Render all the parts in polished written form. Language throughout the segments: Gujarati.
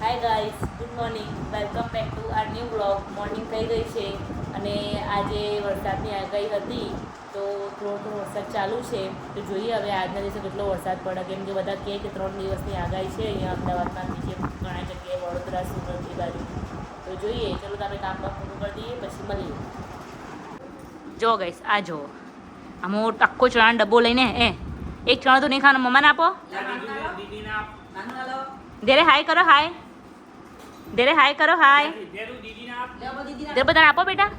Hi guys, good morning, welcome back to our new blog. Morning થઈ ગઈ છે અને આજે વરસાદની આગાહી હતી તો થોડો વરસાદ ચાલુ છે. તો જોઈએ હવે આજના દિવસે કેટલો વરસાદ પડે, કેમ કે બધા કહે કે 3 દિવસની આગાહી છે અહીંયા અમદાવાદમાં, નીચે ઘણા જગ્યાએ વડોદરા, સુરત એ બાજુ. તો જોઈએ, ચલો તો આપણે કામ પૂરું કરી દઈએ પછી મળીએ. જો ગાઈસ, આ જો આ મોટો આખો ચણાનો ડબ્બો લઈને એક ચણો તો નહીં ખાવાનો, મમ્માને આપો. ધીરે હાય કરો, હાય ધીરે હાય કરો, હાય ધીરે બધાને આપો બેટા,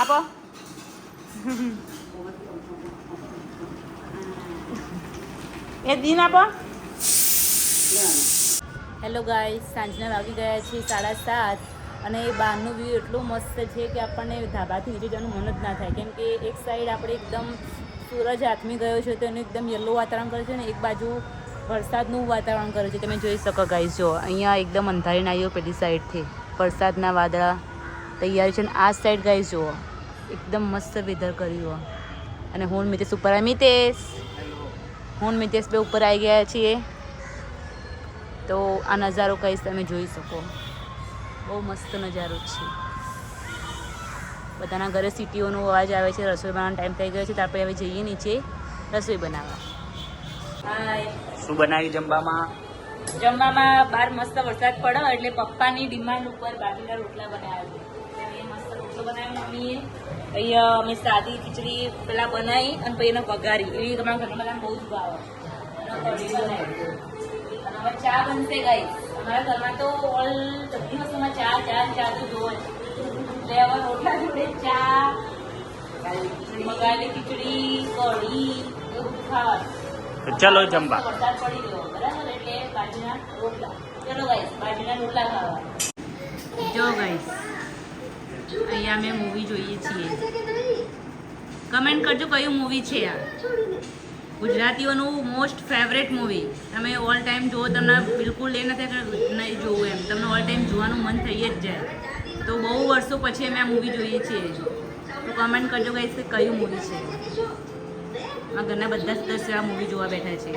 આપો. એ દીન આપો. હેલો ગાઈસ, સાંજના વાગી ગયા છે 7:30 અને બહારનું વ્યૂ એટલું મસ્ત છે કે આપણને ધાબાથી નીચે જવાનું મન જ ના થાય, કેમ કે એક સાઈડ આપણે એકદમ સૂરજ આથમી ગયો છે તો એનું એકદમ યલો વાતાવરણ કરે છે ને એક બાજુ વરસાદનું વાતાવરણ કરે છે. તમે જોઈ શકો ગાઈસ, જો અહીંયા એકદમ અંધારીને આવ્યો પેલી સાઈડથી વરસાદના વાદળા તૈયાર છે અને આ સાઈડ ગાઈસ જુઓ એકદમ મસ્ત વેધર કર્યું. અને હું મિતેશ ઉપર આવી, મિતેશ બે ઉપર આવી ગયા છીએ. તો આ નજારો કહીશ તમે જોઈ શકો, બહુ મસ્ત નજારો છે. બધાના ઘરે સીટીઓનો અવાજ આવે છે, રસોઈ બનાવવાનો ટાઈમ થઈ ગયો છે તો આપણે હવે જઈએ નીચે રસોઈ બનાવવા. હાય, શું બનાવ્યું જમવામાં? જમવામાં બહાર મસ્ત વરસાદ પડ્યો એટલે પપ્પાની ડિમાન્ડ ઉપર બાજરીના રોટલા બનાવ્યા છે. મસ્ત રોટલો બનાવ્યો મમ્મીએ. અહીંયા અમે સાદી ખીચડી પેલા બનાવી અને પછી એને વઘારી, એવી તમારા ઘરના બધાને બહુ જ ભાવે. હવે ચા બનશે ગાઈસ. અમારા ઘરમાં તો ઓલ બધી વસ્તુમાં ચા તો જોવે છે. એટલે હવે રોટલા જોડે ચા, વઘારેલી ખીચડી, કઢી એવું ખાવાનું. ચલો જમવા. વરસાદ પડી ગયો બરાબર, એટલે બાજરીના રોટલા. ચલો ગાઈસ, બાજરીના રોટલા ખાવા. જો ગાઈસ, અહીંયા અમે મૂવી જોઈએ છીએ. કમેન્ટ કરજો કયું મૂવી છે આ ગુજરાતીઓનું મોસ્ટ ફેવરેટ મૂવી. તમે ઓલ ટાઈમ જુઓ, તમને બિલકુલ એ નથી કે નહીં જોવું એમ, તમને ઓલ ટાઈમ જોવાનું મન થઈ જ જાય. તો બહુ વર્ષો પછી અમે આ મૂવી જોઈએ છીએ. તો કમેન્ટ કરજો ગાઈસ કે કયું મૂવી છે. મારા ઘરના બધા સદસ્ય આ મૂવી જોવા બેઠા છે.